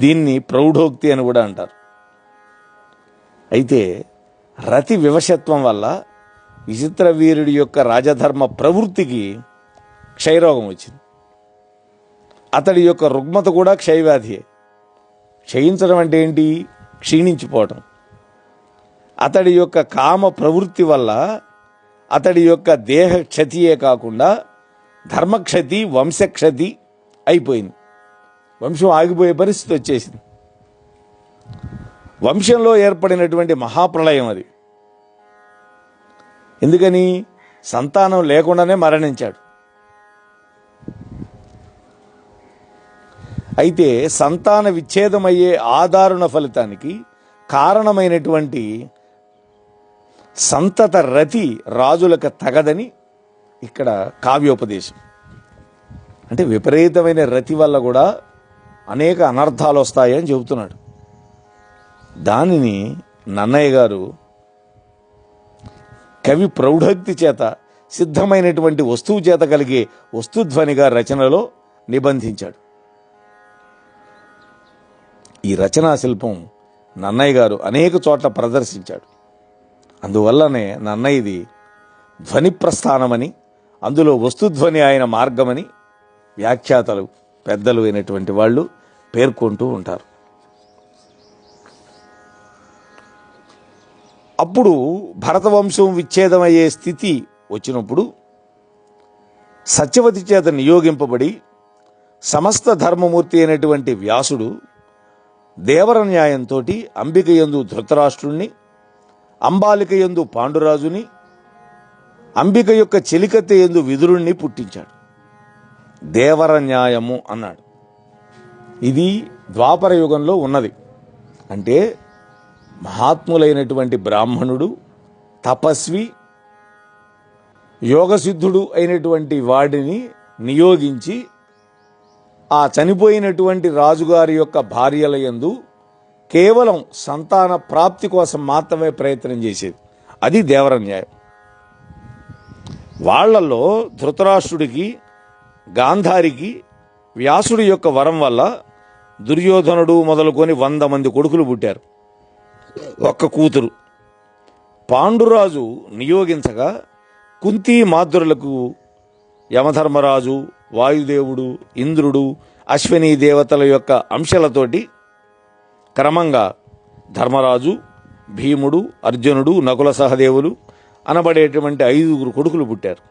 దీన్ని ప్రౌఢోక్తి అని కూడా అంటారు. అయితే రతి వివశత్వం వల్ల విచిత్ర వీరుడి యొక్క రాజధర్మ ప్రవృత్తికి క్షయరోగం వచ్చింది. అతడి యొక్క రుగ్మత కూడా క్షయవ్యాధియే. క్షయించడం అంటే ఏంటి? క్షీణించిపోవటం. అతడి యొక్క కామ ప్రవృత్తి వల్ల అతడి యొక్క దేహ క్షతియే కాకుండా ధర్మక్షతి, వంశక్షతి అయిపోయింది. వంశం ఆగిపోయే పరిస్థితి వచ్చేసింది. వంశంలో ఏర్పడినటువంటి మహాప్రళయం అది. ఎందుకని? సంతానం లేకుండానే మరణించాడు. అయితే సంతాన విచ్ఛేదమయ్యే ఆదారుణ ఫలితానికి కారణమైనటువంటి సంతత రతి రాజులకు తగదని ఇక్కడ కావ్యోపదేశం. అంటే విపరీతమైన రతి వల్ల కూడా అనేక అనర్థాలు వస్తాయని చెబుతున్నాడు. దానిని నన్నయ్య గారు కవి ప్రౌఢక్తి చేత సిద్ధమైనటువంటి వస్తువు చేత కలిగే వస్తుధ్వనిగా రచనలో నిబంధించాడు. ఈ రచనా శిల్పం నన్నయ్య గారు అనేక చోట్ల ప్రదర్శించాడు. అందువల్లనే నన్నయ్యది ధ్వని ప్రస్థానమని, అందులో వస్తుధ్వని ఆయన మార్గమని వ్యాఖ్యాతలు పెద్దలు అయినటువంటి వాళ్ళు పేర్కొంటూ ఉంటారు. అప్పుడు భరతవంశం విచ్ఛేదమయ్యే స్థితి వచ్చినప్పుడు సత్యవతి చేత నియోగింపబడి సమస్త ధర్మమూర్తి అయినటువంటి వ్యాసుడు దేవర న్యాయంతో అంబిక యందు ధృతరాష్ట్రుణ్ణి, అంబాలిక యందు పాండురాజుని, అంబిక యొక్క చెలికత్తె యందు విదురుణ్ణి పుట్టించాడు. దేవర న్యాయము అన్నాడు. ఇది ద్వాపర యుగంలో ఉన్నది. అంటే మహాత్ములైనటువంటి బ్రాహ్మణుడు, తపస్వి, యోగసిద్ధుడు అయినటువంటి వాడిని నియోగించి ఆ చనిపోయినటువంటి రాజుగారి యొక్క భార్యల యందు కేవలం సంతాన ప్రాప్తి కోసం మాత్రమే ప్రయత్నం చేసేది. అది దేవర న్యాయం. వాళ్లలో ధృతరాష్ట్రుడికి, గాంధారికి వ్యాసుడి యొక్క వరం వల్ల దుర్యోధనుడు మొదలుకొని 100 మంది కొడుకులు పుట్టారు, ఒక్క కూతురు. పాండురాజు నియోగించగా కుంతి మాధురులకు యమధర్మరాజు, వాయుదేవుడు, ఇంద్రుడు, అశ్విని దేవతల యొక్క అంశాలతోటి క్రమంగా ధర్మరాజు, భీముడు, అర్జునుడు, నకుల సహదేవులు అనబడేటువంటి 5 కొడుకులు పుట్టారు.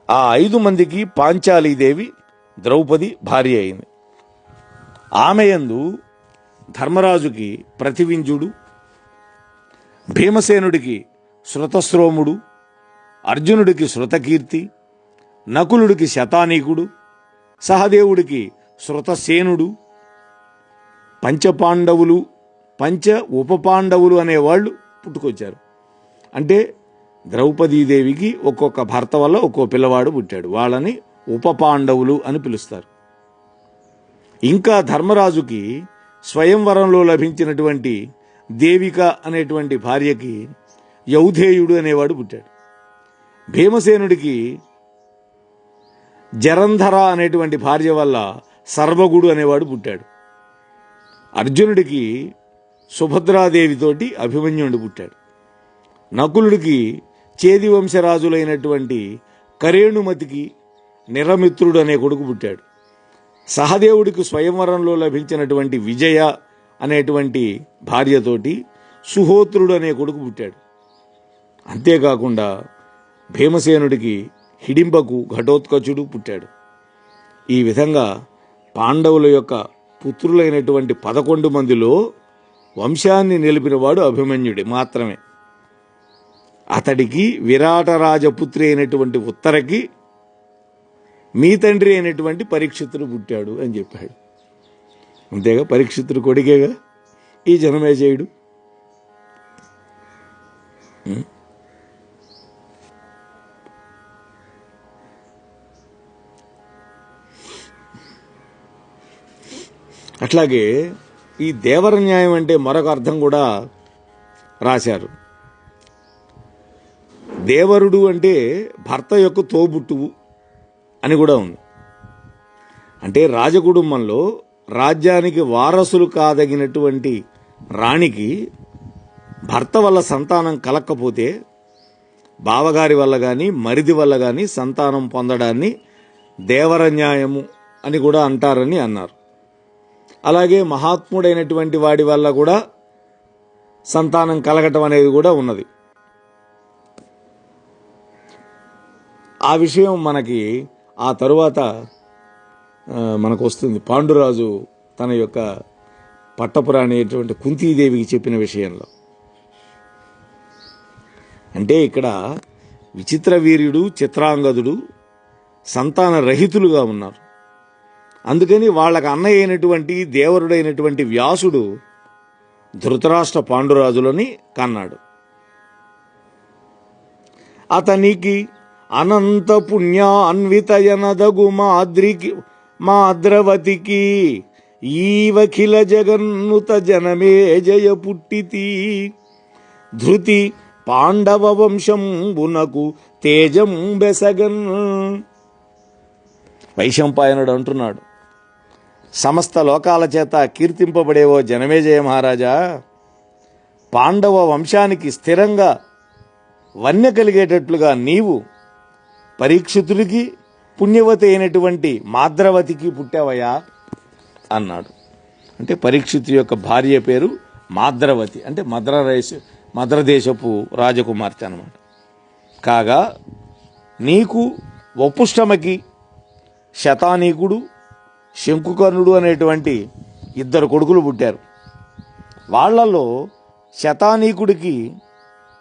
ఆ 5 మందికి పాంచాలీదేవి ద్రౌపది భార్య అయింది. ఆమె యందు ధర్మరాజుకి ప్రతివింజుడు, భీమసేనుడికి శృతశ్రోముడు, అర్జునుడికి శృతకీర్తి, నకులుడికి శతానీకుడు, సహదేవుడికి శృతసేనుడు, పంచపాండవులు, పంచ ఉపపాండవులు అనేవాళ్ళు పుట్టుకొచ్చారు. అంటే ద్రౌపదీదేవికి ఒక్కొక్క భర్త వల్ల ఒక్కో పిల్లవాడు పుట్టాడు. వాళ్ళని ఉపపాండవులు అని పిలుస్తారు. ఇంకా ధర్మరాజుకి స్వయంవరంలో లభించినటువంటి దేవిక అనేటువంటి భార్యకి యౌధేయుడు అనేవాడు పుట్టాడు. భీమసేనుడికి జరంధర అనేటువంటి భార్య వల్ల సర్వగుడు అనేవాడు పుట్టాడు. అర్జునుడికి సుభద్రాదేవితోటి అభిమన్యుడు పుట్టాడు. నకులుడికి చేది వంశరాజులైనటువంటి కరేణుమతికి నిరమిత్రుడు అనే కొడుకు పుట్టాడు. సహదేవుడికి స్వయంవరంలో లభించినటువంటి విజయ అనేటువంటి భార్యతోటి సుహోత్రుడు అనే కొడుకు పుట్టాడు. అంతేకాకుండా భీమసేనుడికి హిడింబకు ఘటోత్కచుడు పుట్టాడు. ఈ విధంగా పాండవుల యొక్క పుత్రులైనటువంటి 11 మందిలో వంశాన్ని నిలిపినవాడు అభిమన్యుడి మాత్రమే. అతడికి విరాటరాజపుత్రి అయినటువంటి ఉత్తరకి మీ తండ్రి అయినటువంటి పరీక్షితుడు పుట్టాడు అని చెప్పాడు. అంతేగా, పరీక్షితుడు కొడుకేగా ఈ జనమేజయుడు. అట్లాగే ఈ దేవర న్యాయం అంటే మరొక అర్థం కూడా రాశారు. దేవరుడు అంటే భర్త యొక్క తోబుట్టువు అని కూడా ఉంది. అంటే రాజకుటుంబంలో రాజ్యానికి వారసులు కాదగినటువంటి రాణికి భర్త వల్ల సంతానం కలక్కపోతే బావగారి వల్ల కానీ మరిది వల్ల కానీ సంతానం పొందడాన్ని దేవరన్యాయము అని కూడా అంటారని అన్నారు. అలాగే మహాత్ముడైనటువంటి వాడి వల్ల కూడా సంతానం కలగటం అనేది కూడా ఉన్నది. ఆ విషయం మనకి ఆ తరువాత మనకు వస్తుంది. పాండురాజు తన యొక్క పట్టపురాణి అయినటువంటి కుంతీదేవికి చెప్పిన విషయంలో. అంటే ఇక్కడ విచిత్ర వీర్యుడు చిత్రాంగదుడు సంతాన రహితులుగా ఉన్నారు. అందుకని వాళ్ళకి అన్నయ్య అయినటువంటి దేవరుడైనటువంటి వ్యాసుడు ధృతరాష్ట్ర పాండురాజులని కన్నాడు. అతనికి అనంత పుణ్య అన్వితయనదగు మాద్రవతికి ఈవఖిల జగన్నుత జనమే జయ పుట్టితి ధృతి పాండవ వంశంబునకు తేజం బెసగన్. వైశంపాయనుడు అంటున్నాడు, సమస్త లోకాల చేత కీర్తింపబడేవో జనమేజయ మహారాజా, పాండవ వంశానికి స్థిరంగా వన్య కలిగేటట్లుగా నీవు పరీక్షితుడికి పుణ్యవతి అయినటువంటి మాద్రవతికి పుట్టావయ్యా అన్నాడు. అంటే పరీక్షితు యొక్క భార్య పేరు మాద్రవతి, అంటే మద్రదేశపు రాజకుమార్తె అన్నమాట. కాగా నీకు వపుష్టమకి శతానీకుడు శంకుకర్ణుడు అనేటువంటి ఇద్దరు కొడుకులు పుట్టారు. వాళ్లలో శతానీకుడికి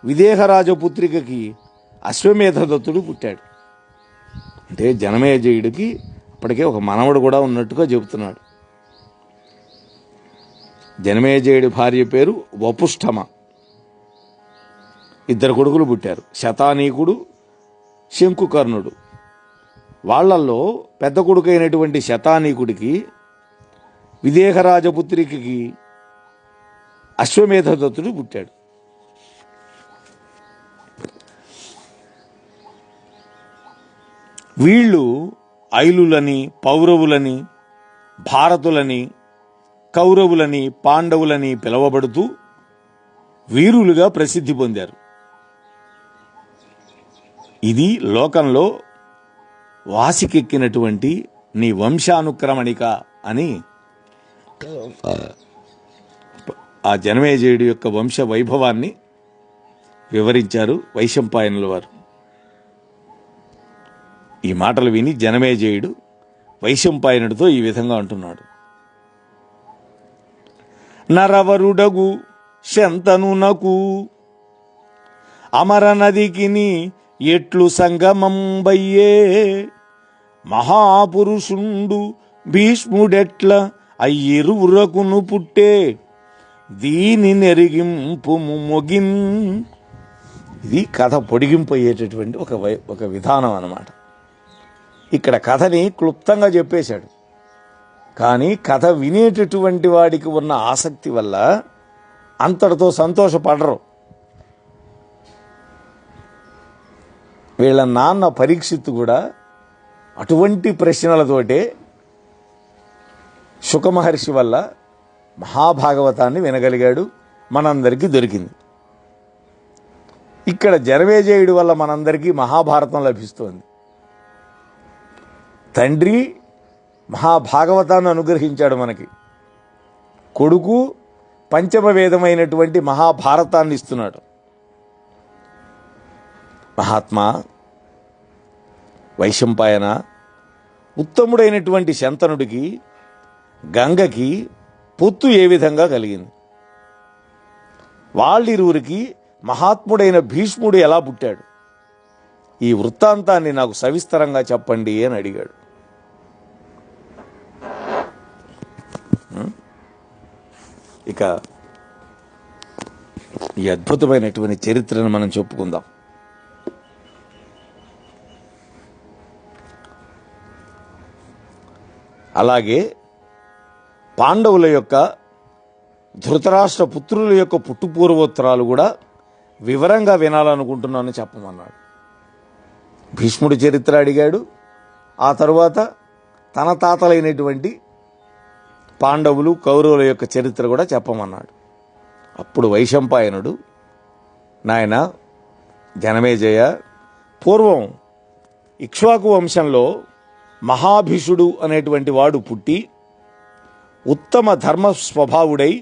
విదేహరాజపుత్రికకి అశ్వమేధదత్తుడు పుట్టాడు. అంటే జనమేజయుడికి అప్పటికే ఒక మనవడు కూడా ఉన్నట్టుగా చెబుతున్నాడు. జనమేజయుడి భార్య పేరు వపుష్టమ. ఇద్దరు కొడుకులు పుట్టారు, శతానీకుడు శంకుకర్ణుడు. వాళ్లల్లో పెద్ద కొడుకు అయినటువంటి శతానీకుడికి విదేహరాజపుత్రికి అశ్వమేధదత్తుడు పుట్టాడు. వీళ్ళు ఐలులని, పౌరవులని, భారతులని, కౌరవులని, పాండవులని పిలువబడుతూ వీరులుగా ప్రసిద్ధి పొందారు. ఇది లోకంలో వాసికెక్కినటువంటి నీ వంశానుక్రమణిక అని ఆ జనమేజయుడి యొక్క వంశ వైభవాన్ని వివరించారు వైశంపాయనుల వారు. ఈ మాటలు విని జనమేజయుడు వైశంపాయనుడితో ఈ విధంగా అంటున్నాడు. నరవరుడగు శంతనునకు అమర నదికిని ఎట్లు సంగమంబయ్యే మహాపురుషుండు భీష్ముడెట్ల అయ్యిరువురకును పుట్టే దీని నెరిగింపు మొగిన్. ఇది కథ పొడిగింపు అయ్యేటటువంటి ఒక విధానం అన్నమాట. ఇక్కడ కథని క్లుప్తంగా చెప్పేశాడు, కానీ కథ వినేటటువంటి వాడికి ఉన్న ఆసక్తి వల్ల అంతటితో సంతోషపడరు. వీళ్ళ నాన్న పరీక్షిత్తు కూడా అటువంటి ప్రశ్నలతోటే శుకమహర్షి వల్ల మహాభాగవతాన్ని వినగలిగాడు, మనందరికీ దొరికింది. ఇక్కడ జనమేజయుడి వల్ల మనందరికీ మహాభారతం లభిస్తోంది. తండ్రి మహాభాగవతాన్ని అనుగ్రహించాడు మనకి, కొడుకు పంచమ వేదమైనటువంటి మహాభారతాన్ని ఇస్తున్నాడు. మహాత్మా వైశంపాయన, ఉత్తముడైనటువంటి శంతనుడికి గంగకి పొత్తు ఏ విధంగా కలిగింది? వాళ్ళిరువురికి మహాత్ముడైన భీష్ముడు ఎలా పుట్టాడు? ఈ వృత్తాంతాన్ని నాకు సవిస్తరంగా చెప్పండి అని అడిగాడు. ఇక ఈ అద్భుతమైనటువంటి చరిత్రను మనం చెప్పుకుందాం. అలాగే పాండవుల యొక్క ధృతరాష్ట్ర పుత్రుల యొక్క పుట్టుపూర్వోత్తరాలు కూడా వివరంగా వినాలనుకుంటున్నాను చెప్పమన్నాడు. భీష్ముడి చరిత్ర అడిగాడు. ఆ తరువాత తన తాతలైనటువంటి పాండవులు కౌరవుల యొక్క చరిత్ర కూడా చెప్పమన్నాడు. అప్పుడు వైశంపాయనుడు, నాయన జనమేజయ, పూర్వం ఇక్ష్వాకు వంశంలో మహాభిషుడు అనేటువంటి వాడు పుట్టి ఉత్తమ ధర్మ స్వభావుడై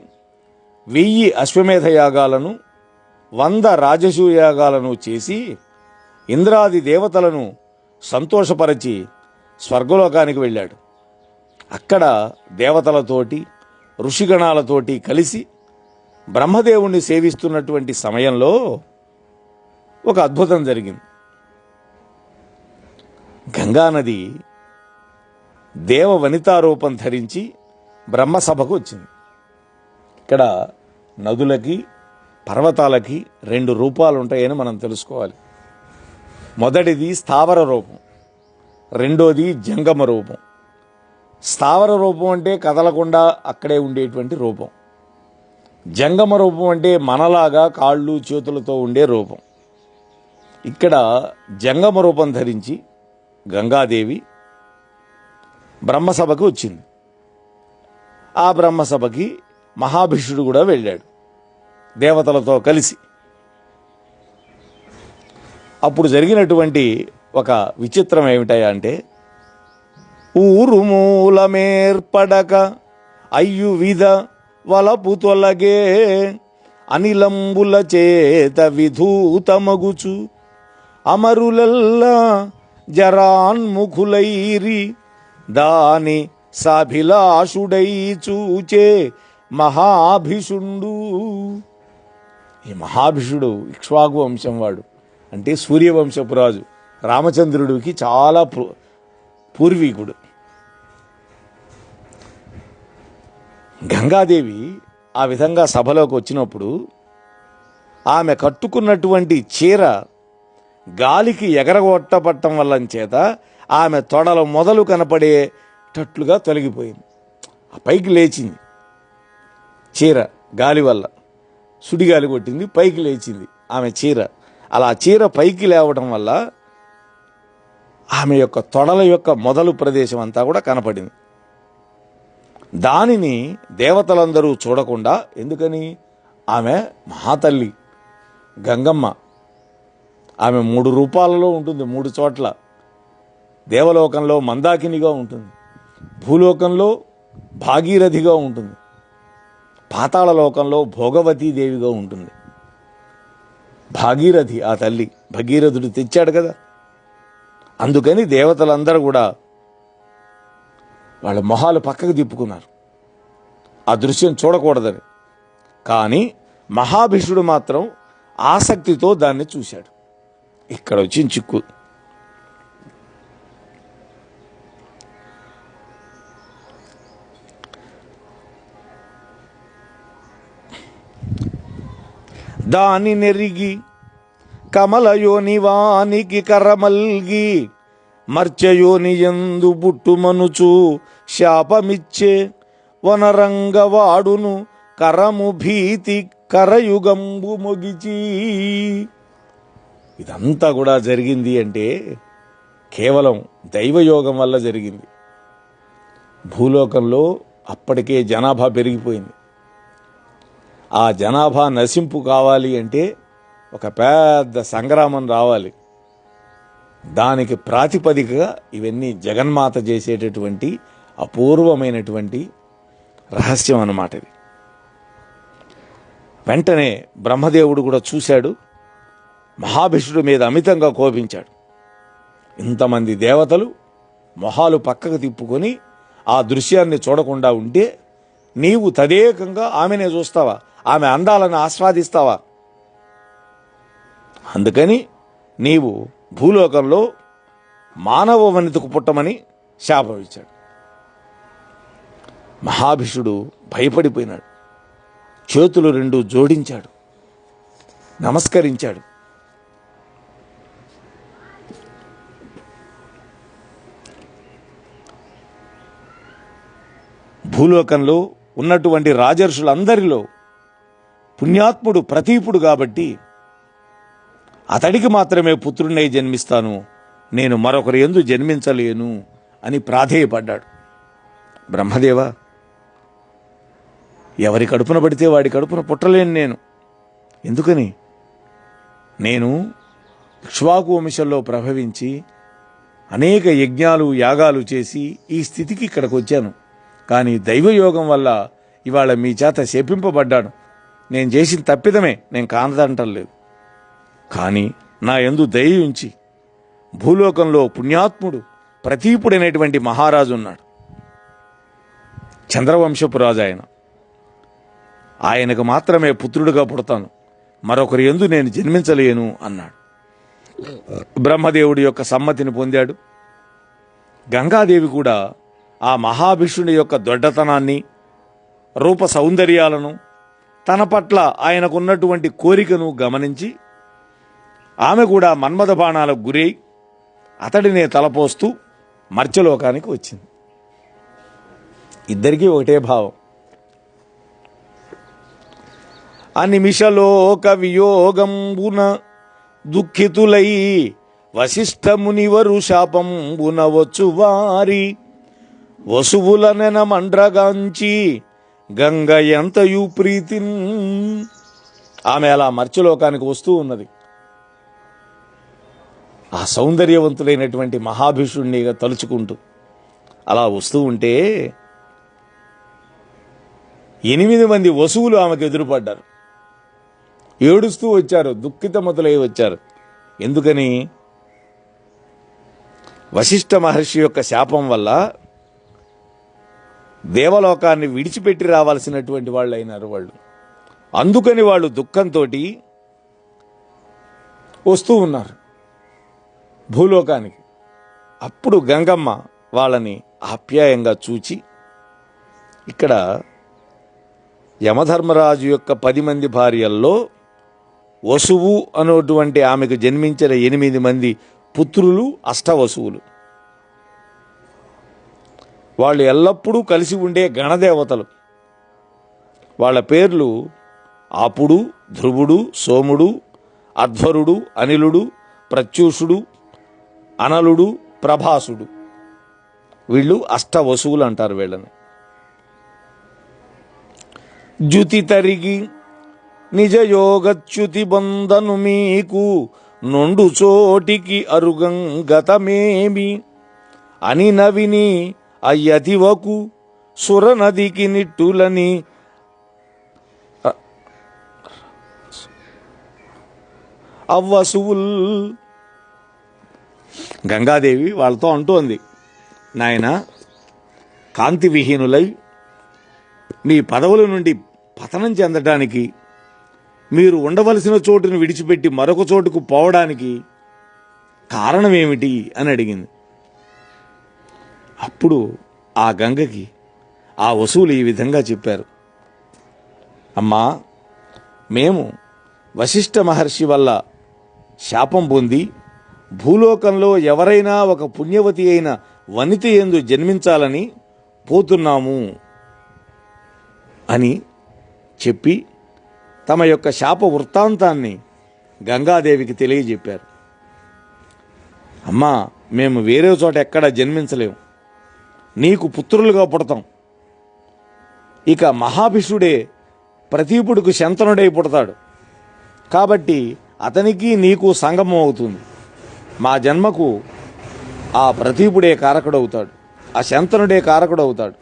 1000 అశ్వమేధ యాగాలను 100 రాజసూయ యాగాలను చేసి ఇంద్రాది దేవతలను సంతోషపరచి స్వర్గలోకానికి వెళ్ళాడు. అక్కడ దేవతలతోటి ఋషిగణాలతోటి కలిసి బ్రహ్మదేవుణ్ణి సేవిస్తున్నటువంటి సమయంలో ఒక అద్భుతం జరిగింది. గంగానది దేవ వనితారూపం ధరించి బ్రహ్మసభకు వచ్చింది. ఇక్కడ నదులకి పర్వతాలకి 2 రూపాలు ఉంటాయని మనం తెలుసుకోవాలి. మొదటిది స్థావర రూపం, రెండోది జంగమ రూపం. స్థావర రూపం అంటే కదలకుండా అక్కడే ఉండేటువంటి రూపం. జంగమ రూపం అంటే మనలాగా కాళ్ళు చేతులతో ఉండే రూపం. ఇక్కడ జంగమ రూపం ధరించి గంగాదేవి బ్రహ్మసభకు వచ్చింది. ఆ బ్రహ్మసభకి మహాభిషుడు కూడా వెళ్ళాడు దేవతలతో కలిసి. అప్పుడు జరిగినటువంటి ఒక విచిత్రం ఏమిటయా అంటే, ఊరు మూలమేర్పడక అయ్యువిధ వలపు తొలగే అనిలంబుల చేత విధూతమగుచు అమరులల్లా జరాన్ముఖులైరి దాని సాభిలాషుడై చూచే మహాభిషుండు. ఈ మహాభిషుడు ఇక్ష్వాకు వంశం వాడు, అంటే సూర్యవంశపు రాజు, రామచంద్రుడికి చాలా పూర్వీకుడు. గంగాదేవి ఆ విధంగా సభలోకి వచ్చినప్పుడు ఆమె కట్టుకున్నటువంటి చీర గాలికి ఎగరగొట్టబట్టం వల్ల చేత ఆమె తొడల మొదలు కనపడేటట్లుగా తొలగిపోయింది. ఆ పైకి లేచింది చీర, గాలి వల్ల సుడిగాలి కొట్టింది, పైకి లేచింది ఆమె చీర. అలా చీర పైకి లేవడం వల్ల ఆమె యొక్క తొడల యొక్క మొదలు ప్రదేశం అంతా కూడా కనపడింది. దానిని దేవతలందరూ చూడకుండా, ఎందుకని, ఆమె మహాతల్లి గంగమ్మ, ఆమె 3 రూపాలలో ఉంటుంది, 3 చోట్ల. దేవలోకంలో మందాకినిగా ఉంటుంది, భూలోకంలో భాగీరథిగా ఉంటుంది, పాతాళ లోకంలో భోగవతీదేవిగా ఉంటుంది. భాగీరథి ఆ తల్లి, భగీరథుడు తెచ్చాడు కదా. అందుకని దేవతలందరూ కూడా వాళ్ళ మొహాలు పక్కకు తిప్పుకున్నారు ఆ దృశ్యం చూడకూడదని. కానీ మహాభిషుడు మాత్రం ఆసక్తితో దాన్ని చూశాడు. ఇక్కడ వచ్చిన చిక్కు. దాని నెరిగి కమలయోని వానికి కర్రమల్గి మర్చయోని యందు బుట్టుమనుచు శాపమిచ్చే వనరంగవాడును కరము భీతి కరయుగంబు మొగిచి. ఇదంతా కూడా జరిగింది అంటే కేవలం దైవయోగం వల్ల జరిగింది. భూలోకంలో అప్పటికే జనాభా పెరిగిపోయింది. ఆ జనాభా నశింపు కావాలి అంటే ఒక పెద్ద సంగ్రామం రావాలి. దానికి ప్రాతిపదికగా ఇవన్నీ జగన్మాత చేసేటటువంటి అపూర్వమైనటువంటి రహస్యం అన్నమాట ఇది. వెంటనే బ్రహ్మదేవుడు కూడా చూశాడు, మహాభిషుడు మీద అమితంగా కోపించాడు. ఇంతమంది దేవతలు మొహాలు పక్కకు తిప్పుకొని ఆ దృశ్యాన్ని చూడకుండా ఉంటే నీవు తదేకంగా ఆమెనే చూస్తావా? ఆమె అందాలను ఆస్వాదిస్తావా? అందుకని నీవు భూలోకంలో మానవ వనితకు పుట్టమని శాపం ఇచ్చాడు. మహాభిషుడు భయపడిపోయినాడు, చేతులు 2 జోడించాడు, నమస్కరించాడు. భూలోకంలో ఉన్నటువంటి రాజర్షులందరిలో పుణ్యాత్ముడు ప్రతీపుడు కాబట్టి అతడికి మాత్రమే పుత్రుణ్ణి జన్మిస్తాను, నేను మరొకరి యందు జన్మించలేను అని ప్రాధేయపడ్డాడు. బ్రహ్మదేవ, ఎవరి కడుపున పడితే వాడి కడుపున పుట్టలేను నేను. ఎందుకని? నేను ఇక్ష్వాకు వంశంలో ప్రభవించి అనేక యజ్ఞాలు యాగాలు చేసి ఈ స్థితికి ఇక్కడికి వచ్చాను. కానీ దైవయోగం వల్ల ఇవాళ మీ చేత శపింపబడ్డాను. నేను చేసిన తప్పిదమే, నేను కానదంటలేదు. కానీ నా యందు దయ ఉంచి భూలోకంలో పుణ్యాత్ముడు ప్రతీపుడైనటువంటి మహారాజు ఉన్నాడు. చంద్రవంశపు రాజు ఆయన. ఆయనకు మాత్రమే పుత్రుడిగా పుడతాను, మరొకరి యందు నేను జన్మించలేను అన్నాడు. బ్రహ్మదేవుడి యొక్క సమ్మతిని పొందాడు. గంగాదేవి కూడా ఆ మహాభిషుని యొక్క దొడ్డతనాన్ని, రూప సౌందర్యాలను, తన పట్ల ఆయనకున్నటువంటి కోరికను గమనించి ఆమె కూడా మన్మథ బాణాలకు గురై అతడినే తలపోస్తూ మర్త్యలోకానికి వచ్చింది. ఇద్దరికీ ఒకటే భావం. అనిమిషలోక వియోగంబున దుఃఖితులై వశిష్ఠమునివరు శాపంబున వచ్చు వారి వసువులనెన మండ్రగాంచి గంగ ఎంతయు ప్రీతిన్. ఆమె అలా మర్త్యలోకానికి వస్తూ ఉన్నది. ఆ సౌందర్యవంతులైనటువంటి మహాభిషుణ్ణి తలుచుకుంటూ అలా వస్తూ ఉంటే 8 మంది వసువులు ఆమెకు ఎదురుపడ్డారు. ఏడుస్తూ వచ్చారు, దుఃఖితమతులై వచ్చారు. ఎందుకని? వశిష్ఠ మహర్షి యొక్క శాపం వల్ల దేవలోకాన్ని విడిచిపెట్టి రావాల్సినటువంటి వాళ్ళు అయినారు వాళ్ళు. అందుకని వాళ్ళు దుఃఖంతో వస్తూ ఉన్నారు భూలోకానికి. అప్పుడు గంగమ్మ వాళ్ళని ఆప్యాయంగా చూచి, ఇక్కడ యమధర్మరాజు యొక్క 10 మంది భార్యల్లో వసువు అనేటువంటి ఆమెకు జన్మించిన 8 మంది పుత్రులు అష్టవసువులు. వాళ్ళు ఎల్లప్పుడూ కలిసి ఉండే గణదేవతలు. వాళ్ళ పేర్లు ఆపుడు, ధ్రువుడు, సోముడు, అధ్వరుడు, అనిలుడు, ప్రత్యూషుడు, అనలుడు, ప్రభాసుడు. వీళ్ళు అష్టవసువులు అంటారు వీళ్ళని. జ్యుతి తరిగి నిజయోగచ్యుతి బంధను మీకు నొండు చోటికి అరుగంగతమేమి అని నవిని అయ్యతివకు సురనదికి నిట్టులని అవ్వసువుల్. గంగాదేవి వాళ్ళతో అంటోంది, నాయన, కాంతి విహీనులై మీ పదవుల నుండి పతనం చెందటానికి, మీరు ఉండవలసిన చోటును విడిచిపెట్టి మరొక చోటుకు పోవడానికి కారణం ఏమిటి అని అడిగింది. అప్పుడు ఆ గంగకి ఆ వసువులు ఈ విధంగా చెప్పారు, అమ్మా, మేము వశిష్ఠ మహర్షి వల్ల శాపం పొంది భూలోకంలో ఎవరైనా ఒక పుణ్యవతి అయిన వనిత యందు జన్మించాలని పోతున్నాము అని చెప్పి తమ యొక్క శాప వృత్తాంతాన్ని గంగాదేవికి తెలియజెప్పారు. అమ్మా, మేము వేరే చోట ఎక్కడా జన్మించలేము, నీకు పుత్రులుగా పుడతాం. ఇక మహాభిషుడే ప్రతీపుడికి శంతనుడై పుడతాడు. కాబట్టి అతనికి నీకు సంగమం అవుతుంది. మా జన్మకు ఆ ప్రతీపుడే కారకుడవుతాడు, ఆ శంతనుడే కారకుడవుతాడు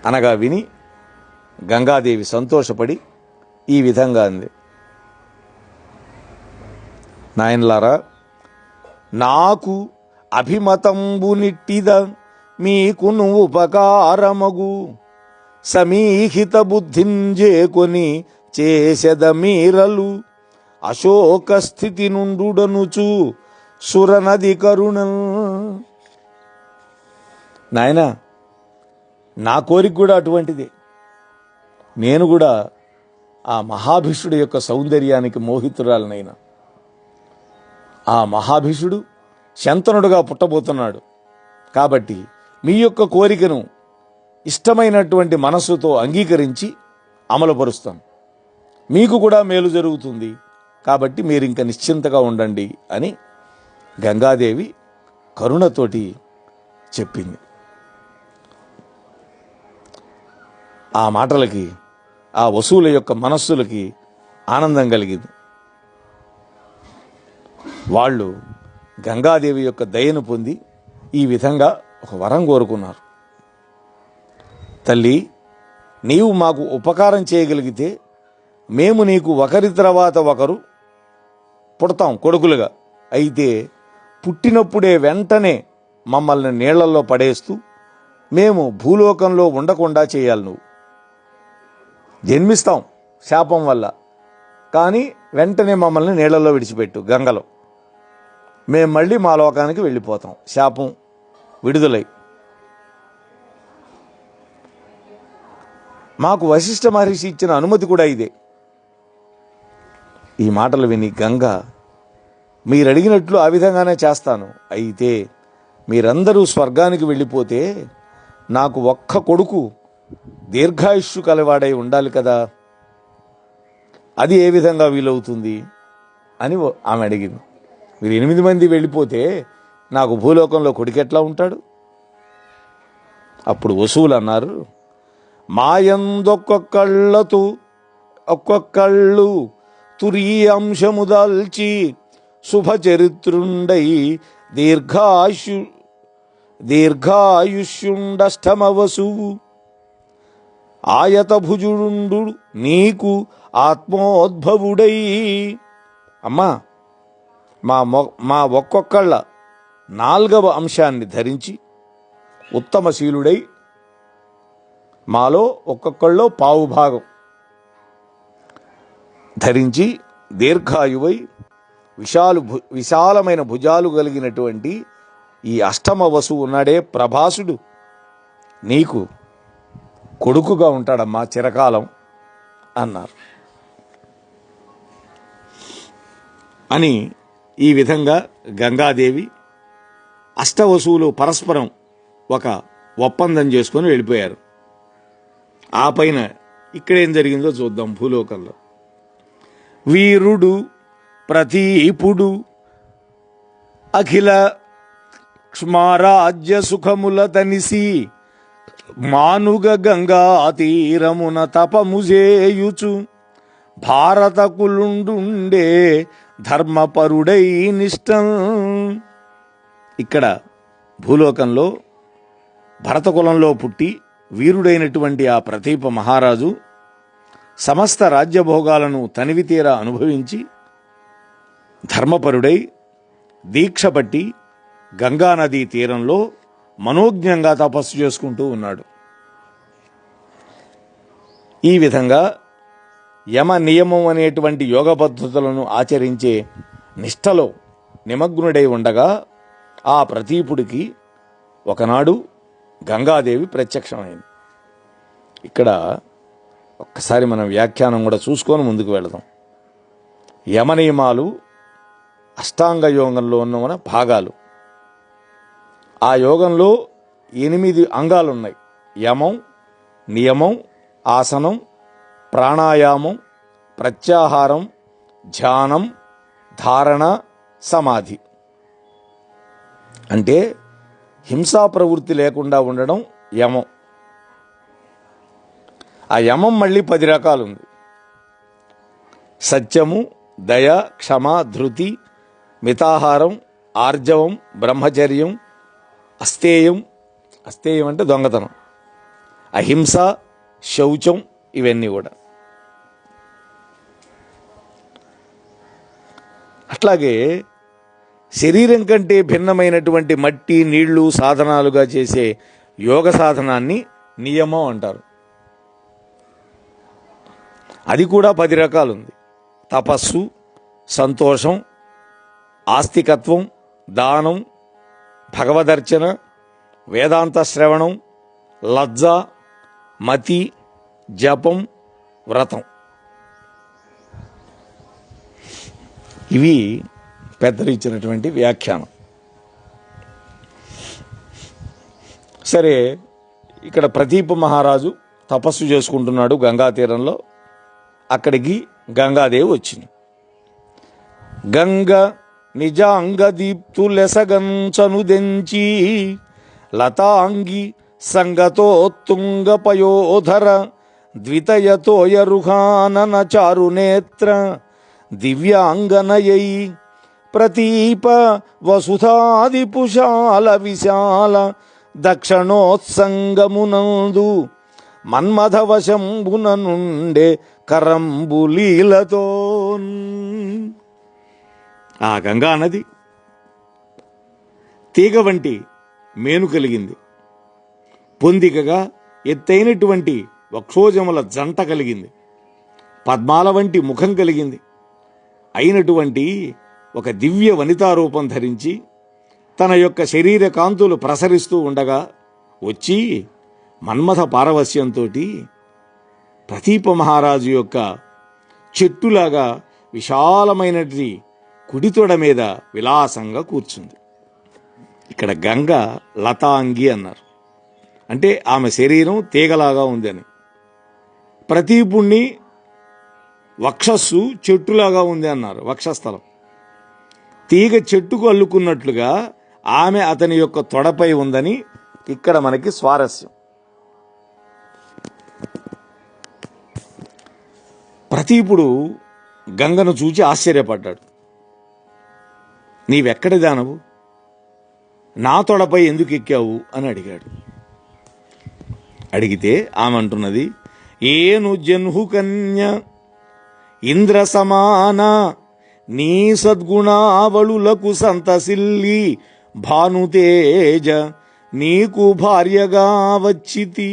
అనగా విని గంగాదేవి సంతోషపడి ఈ విధంగా అంది, నాయనలారా, నాకు అభిమతంబు నిట్టిద మీకును ఉపకారమగు సమీహిత బుద్ధింజేకొని చేసెద మీరలు అశోక స్థితి నుండుడనుచు సురనది కరుణ. నాయన, నా కోరిక కూడా అటువంటిదే. నేను కూడా ఆ మహాభిషుడు యొక్క సౌందర్యానికి మోహితురాలనైనా. ఆ మహాభిషుడు శంతనుడుగా పుట్టబోతున్నాడు. కాబట్టి మీ యొక్క కోరికను ఇష్టమైనటువంటి మనస్సుతో అంగీకరించి అమలుపరుస్తాను. మీకు కూడా మేలు జరుగుతుంది. కాబట్టి మీరు ఇంకా నిశ్చింతగా ఉండండి అని గంగాదేవి కరుణతోటి చెప్పింది. ఆ మాటలకి ఆ వసువుల యొక్క మనస్సులకి ఆనందం కలిగింది. వాళ్ళు గంగాదేవి యొక్క దయను పొంది ఈ విధంగా ఒక వరం కోరుకున్నారు. తల్లి, నీవు మాకు ఉపకారం చేయగలిగితే మేము నీకు ఒకరి తర్వాత ఒకరు పుడతాం కొడుకులుగా. అయితే పుట్టినప్పుడే వెంటనే మమ్మల్ని నీళ్లలో పడేస్తూ మేము భూలోకంలో ఉండకుండా చేయాలి. నువ్వు జన్మిస్తాం శాపం వల్ల, కానీ వెంటనే మమ్మల్ని నీళ్లలో విడిచిపెట్టు గంగలో. మేము మళ్ళీ మా లోకానికి వెళ్ళిపోతాం శాపం విడుదలై. మాకు వశిష్ఠ మహర్షి ఇచ్చిన అనుమతి కూడా ఇదే. ఈ మాటలు విని గంగ, మీరు అడిగినట్లు ఆ విధంగానే చేస్తాను. అయితే మీరందరూ స్వర్గానికి వెళ్ళిపోతే నాకు ఒక్క కొడుకు దీర్ఘాయుష్షు కలవాడై ఉండాలి కదా, అది ఏ విధంగా వీలవుతుంది అని ఆమె అడిగింది. మీరు 8 మంది వెళ్ళిపోతే నాకు భూలోకంలో కొడుకెట్లా ఉంటాడు? అప్పుడు వసువులు అన్నారు, మాయందొక్కొక్కళ్ళతో ఒక్కొక్కళ్ళు తురీయాంశము దాల్చి శుభచరిత్రుండై దీర్ఘాయుష్యుండష్టమవసువు ఆయత భుజుడు నీకు ఆత్మోద్భవుడై. అమ్మా, మా ఒక్కొక్కళ్ళ 4వ అంశాన్ని ధరించి ఉత్తమశీలుడై, మాలో ఒక్కొక్కళ్ళలో పావు భాగం ధరించి దీర్ఘాయువై విశాలమైన భుజాలు కలిగినటువంటి ఈ అష్టమ వసువు ఉన్నాడే ప్రభాసుడు నీకు కొడుకుగా ఉంటాడమ్మా చిరకాలం అన్నారు. అని ఈ విధంగా గంగాదేవి అష్టవసువులు పరస్పరం ఒక ఒప్పందం చేసుకొని వెళ్ళిపోయారు. ఆ పైన ఇక్కడేం జరిగిందో చూద్దాం. భూలోకంలో వీరుడు ప్రతీపుడు అఖిల క్ష్మారాజ్య సుఖముల తనిసి మానుగ గంగా తీరమున తపముజేయుచు భారతకులుండుండే ధర్మపరుడై నిష్టం. ఇక్కడ భూలోకంలో భరతకులంలో పుట్టి వీరుడైనటువంటి ఆ ప్రతీప మహారాజు సమస్త రాజ్యభోగాలను తనివితీరా అనుభవించి ధర్మపరుడై దీక్ష పట్టి గంగానదీ తీరంలో మనోజ్ఞంగా తపస్సు చేసుకుంటూ ఉన్నాడు. ఈ విధంగా యమ నియమం అనేటువంటి యోగ పద్ధతులను ఆచరించే నిష్టలో నిమగ్నుడై ఉండగా ఆ ప్రతీపుడికి ఒకనాడు గంగాదేవి ప్రత్యక్షమైంది. ఇక్కడ ఒక్కసారి మనం వ్యాఖ్యానం కూడా చూసుకొని ముందుకు వెళదాం. యమ నియమాలు అష్టాంగ యోగంలో ఉన్న భాగాలు. ఆ యోగంలో 8 అంగాలు ఉన్నాయి. యమం, నియమం, ఆసనం, ప్రాణాయామం, ప్రత్యాహారం, ధ్యానం, ధారణ, సమాధి. అంటే హింసా ప్రవృత్తి లేకుండా ఉండడం యమం. ఆ యమం మళ్ళీ 10 రకాలు ఉంది. సత్యము, దయ, క్షమ, ధృతి, మితాహారం, ఆర్జవం, బ్రహ్మచర్యం, అస్తేయం అంటే దొంగతనం, అహింస, శౌచం, ఇవన్నీ కూడా. అట్లాగే శరీరం కంటే భిన్నమైనటువంటి మట్టి, నీళ్లు సాధనాలుగా చేసే యోగ సాధనాన్ని నియమం అంటారు. అది కూడా 10 రకాలు ఉంది. తపస్సు, సంతోషం, ఆస్తికత్వం, దానం, భగవదర్చన, వేదాంత శ్రవణం, లజ్జ, మతి, జపం, వ్రతం. ఇవి పెద్దలు ఇచ్చినటువంటి వ్యాఖ్యానం. సరే, ఇక్కడ ప్రతీప మహారాజు తపస్సు చేసుకుంటున్నాడు గంగా తీరంలో. అక్కడికి గంగాదేవి వచ్చింది. గంగ నిజాంగ దీప్తులెసగంచను దెంచి లతాంగి సంగతో తుంగ పయోధర ద్వితయతోయరుహానన చారునేత్ర దివ్యాంగనయై ప్రతీప వసుధాదిపుషాల విశాల దక్షిణోత్సంగమునందు మన్మథవశంబున నుండే కరంబులీలతో. ఆ గంగా నది తీగ వంటి మేను కలిగింది, పొందికగా ఎత్తైనటువంటి వక్షోజముల జంట కలిగింది, పద్మాల వంటి ముఖం కలిగింది, అయినటువంటి ఒక దివ్య వనితారూపం ధరించి తన యొక్క శరీర కాంతులు ప్రసరిస్తూ ఉండగా వచ్చి మన్మథ పారవస్యంతో ప్రతీప మహారాజు యొక్క చెట్టులాగా విశాలమైనటువంటి కుడితొడ మీద విలాసంగా కూర్చుంది. ఇక్కడ గంగ లతాంగి అన్నారు, అంటే ఆమె శరీరం తీగలాగా ఉందని. ప్రతీపుణ్ణి వక్షస్సు చెట్టులాగా ఉంది అన్నారు, వక్షస్థలం. తీగ చెట్టుకు అల్లుకున్నట్లుగా ఆమె అతని యొక్క తొడపై ఉందని ఇక్కడ మనకి స్వారస్యం. ప్రతీపుడు గంగను చూచి ఆశ్చర్యపడ్డాడు. నీవెక్కడి దానవు, నా తొడపై ఎందుకు ఎక్కావు అని అడిగాడు. అడిగితే ఆమె అంటున్నది, ఏను జన్హు కన్య ఇంద్ర సమాన నీ సద్గుణావళులకు సంతసిల్లి భానుతేజ నీకు భార్యగా వచ్చితి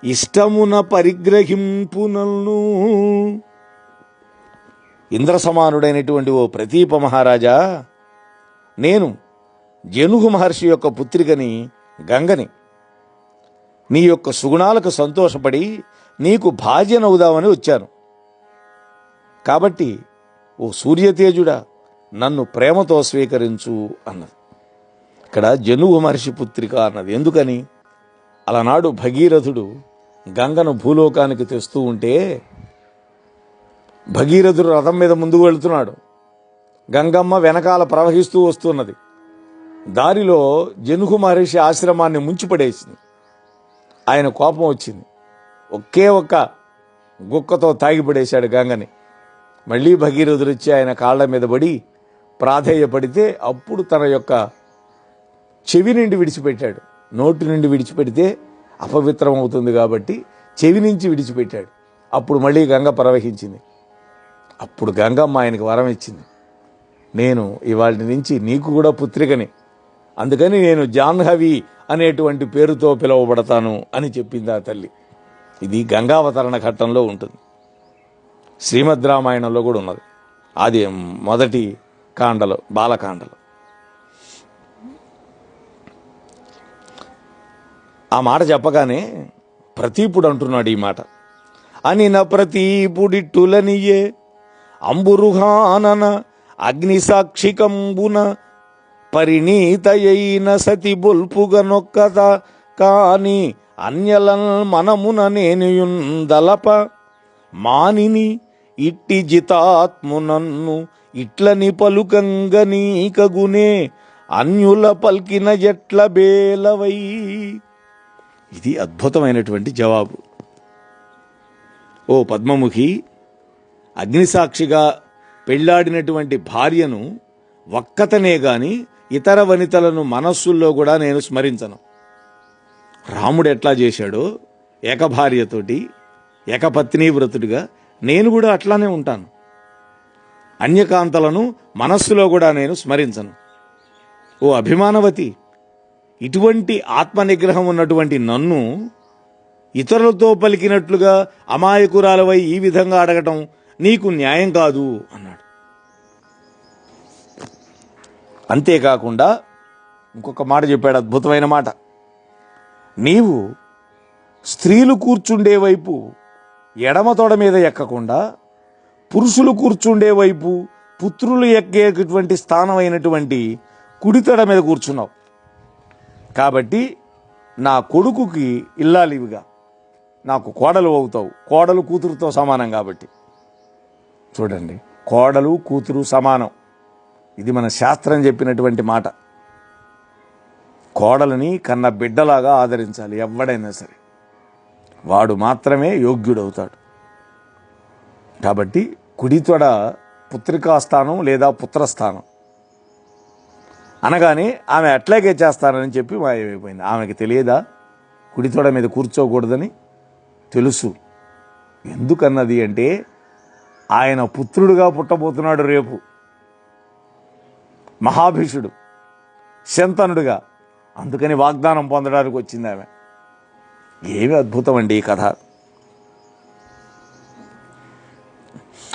ఇష్టమున పరిగ్రహింపునల్ను. ఇంద్ర సమానుడైనటువంటి ఓ ప్రతీప మహారాజా, నేను జనుగు మహర్షి యొక్క పుత్రికని గంగని. నీ యొక్క సుగుణాలకు సంతోషపడి నీకు భార్యనవుదామని వచ్చాను. కాబట్టి ఓ సూర్యతేజుడా, నన్ను ప్రేమతో స్వీకరించు అన్నది. ఇక్కడ జనుగు మహర్షి పుత్రిక అన్నది ఎందుకని? అలనాడు భగీరథుడు గంగను భూలోకానికి తెస్తూ ఉంటే భగీరథుడు రథం మీద ముందుకు వెళుతున్నాడు, గంగమ్మ వెనకాల ప్రవహిస్తూ వస్తున్నది. దారిలో జనుగు మహర్షి ఆశ్రమాన్ని ముంచిపడేసింది. ఆయన కోపం వచ్చింది, ఒకే ఒక్క గుక్కతో తాగిపడేశాడు గంగని. మళ్ళీ భగీరథుడు వచ్చి ఆయన కాళ్ల మీద పడి ప్రాధేయపడితే అప్పుడు తన యొక్క చెవి నుండి విడిచిపెట్టాడు. నోటి నుండి విడిచిపెడితే అపవిత్రం అవుతుంది కాబట్టి చెవి నుంచి విడిచిపెట్టాడు. అప్పుడు మళ్ళీ గంగ ప్రవహించింది. అప్పుడు గంగమ్మ ఆయనకు వరం ఇచ్చింది, నేను ఇవాళ నుంచి నీకు కూడా పుత్రికని, అందుకని నేను జాహ్నవి అనేటువంటి పేరుతో పిలువబడతాను అని చెప్పింది ఆ తల్లి. ఇది గంగావతరణ ఘట్టంలో ఉంటుంది, శ్రీమద్ రామాయణంలో కూడా ఉన్నది. అది మొదటి కాండలో, బాలకాండలో. ఆ మాట చెప్పగానే ప్రతీపుడు అంటున్నాడు ఈ మాట, అనిన ప్రతీపుడిట్టులనియే అంబురుహానన అగ్నిసాక్షికంబున పరిణీతయైన సతి బొల్పుగా నొక్కత కాని అన్యలన్ మనమున నేనుయుందలప మానిని ఇట్టి జితాత్మునన్ను ఇట్లని పలుకంగనీకగునే అన్యుల పల్కిన ఎట్ల బేలవై. ఇది అద్భుతమైనటువంటి జవాబు. ఓ పద్మముఖి, అగ్నిసాక్షిగా పెళ్లాడినటువంటి భార్యను ఒక్కతనే గాని ఇతర వనితలను మనస్సుల్లో కూడా నేను స్మరించను. రాముడు ఎట్లా చేశాడో ఏకభార్యతోటి ఏకపత్నీవ్రతుడిగా నేను కూడా అట్లానే ఉంటాను. అన్యకాంతలను మనస్సులో కూడా నేను స్మరించను. ఓ అభిమానవతి, ఇటువంటి ఆత్మనిగ్రహం ఉన్నటువంటి నన్ను ఇతరులతో పలికినట్లుగా అమాయకురాలవై ఈ విధంగా అడగటం నీకు న్యాయం కాదు అన్నాడు. అంతేకాకుండా ఇంకొక మాట చెప్పాడు, అద్భుతమైన మాట. నీవు స్త్రీలు కూర్చుండే వైపు ఎడమ తొడ మీద ఎక్కకుండా పురుషులు కూర్చుండే వైపు పుత్రులు ఎక్కేటువంటి స్థానమైనటువంటి కుడితొడ మీద కూర్చున్నావు. కాబట్టి నా కొడుకుకి ఇల్లాలివిగా నాకు కోడలు అవుతావు. కోడలు కూతురుతో సమానం కాబట్టి. చూడండి, కోడలు కూతురు సమానం. ఇది మన శాస్త్రం చెప్పినటువంటి మాట. కోడలని కన్న బిడ్డలాగా ఆదరించాలి ఎవడైనా సరే. వాడు మాత్రమే యోగ్యుడవుతాడు. కాబట్టి కుడితొడ పుత్రికాస్థానం లేదా పుత్రస్థానం అనగానే ఆమె అట్లాగే చేస్తానని చెప్పి మాయమైపోయింది. ఆమెకి తెలియదా కుడితొడ మీద కూర్చోకూడదని? తెలుసు. ఎందుకన్నది అంటే ఆయన పుత్రుడుగా పుట్టబోతున్నాడు రేపు, మహాభిషుడు, శంతనుడుగా. అందుకని వాగ్దానం పొందడానికి వచ్చింది ఆమె. ఏమి అద్భుతం అండి ఈ కథ.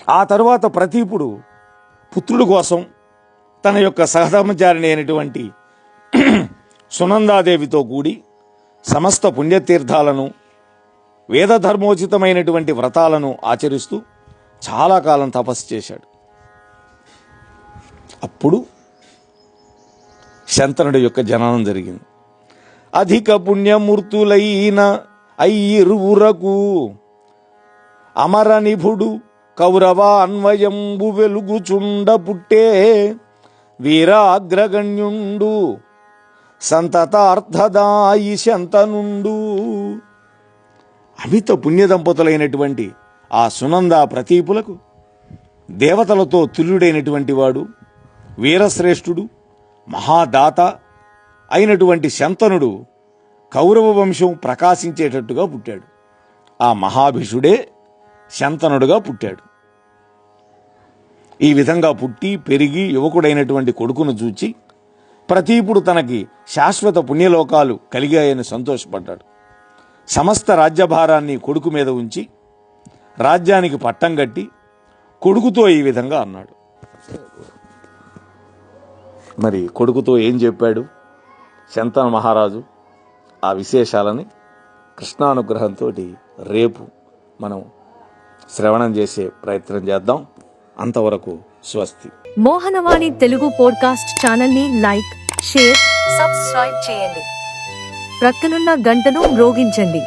ఆ తరువాత ప్రతీపుడు పుత్రుడు కోసం తన యొక్క సహధర్మచారిణి అయినటువంటి సునందాదేవితో కూడి సమస్త పుణ్యతీర్థాలను, వేదధర్మోచితమైనటువంటి వ్రతాలను ఆచరిస్తూ చాలా కాలం తపస్సు చేశాడు. అప్పుడు శంతనుడి యొక్క జననం జరిగింది. అధిక పుణ్యమూర్తులైన అయ్యిరువురకు అమర నిభుడు కౌరవ అన్వయంబు వెలుగుచుండ పుట్టే వీరాగ్రగణ్యుండు సంతతార్థదాయి శంతనుండు. అమిత పుణ్యదంపతులైనటువంటి ఆ సునంద ప్రతీపులకు దేవతలతో తుల్యుడైనటువంటి వాడు, వీరశ్రేష్ఠుడు, మహాదాత అయినటువంటి శంతనుడు కౌరవ వంశం ప్రకాశించేటట్టుగా పుట్టాడు. ఆ మహాభిషుడే శంతనుడుగా పుట్టాడు. ఈ విధంగా పుట్టి పెరిగి యువకుడైనటువంటి కొడుకును చూచి ప్రతీపుడు తనకి శాశ్వత పుణ్యలోకాలు కలిగాయని సంతోషపడ్డాడు. సమస్త రాజ్యభారాన్ని కొడుకు మీద ఉంచి రాజ్యానికి పట్టం కట్టి కొడుకుతో ఈ విధంగా అన్నాడు. మరి కొడుకుతో ఏం చెప్పాడు శంతన మహారాజు? ఆ విశేషాలని కృష్ణానుగ్రహంతో రేపు మనం శ్రవణం చేసే ప్రయత్నం చేద్దాం. అంతవరకు స్వస్తి. మోహనవాణి తెలుగు పోడ్కాస్ట్ ఛానల్ ని లైక్, షేర్, సబ్స్క్రైబ్ చేయండి. ప్రక్కనున్న గంటను మ్రోగించండి.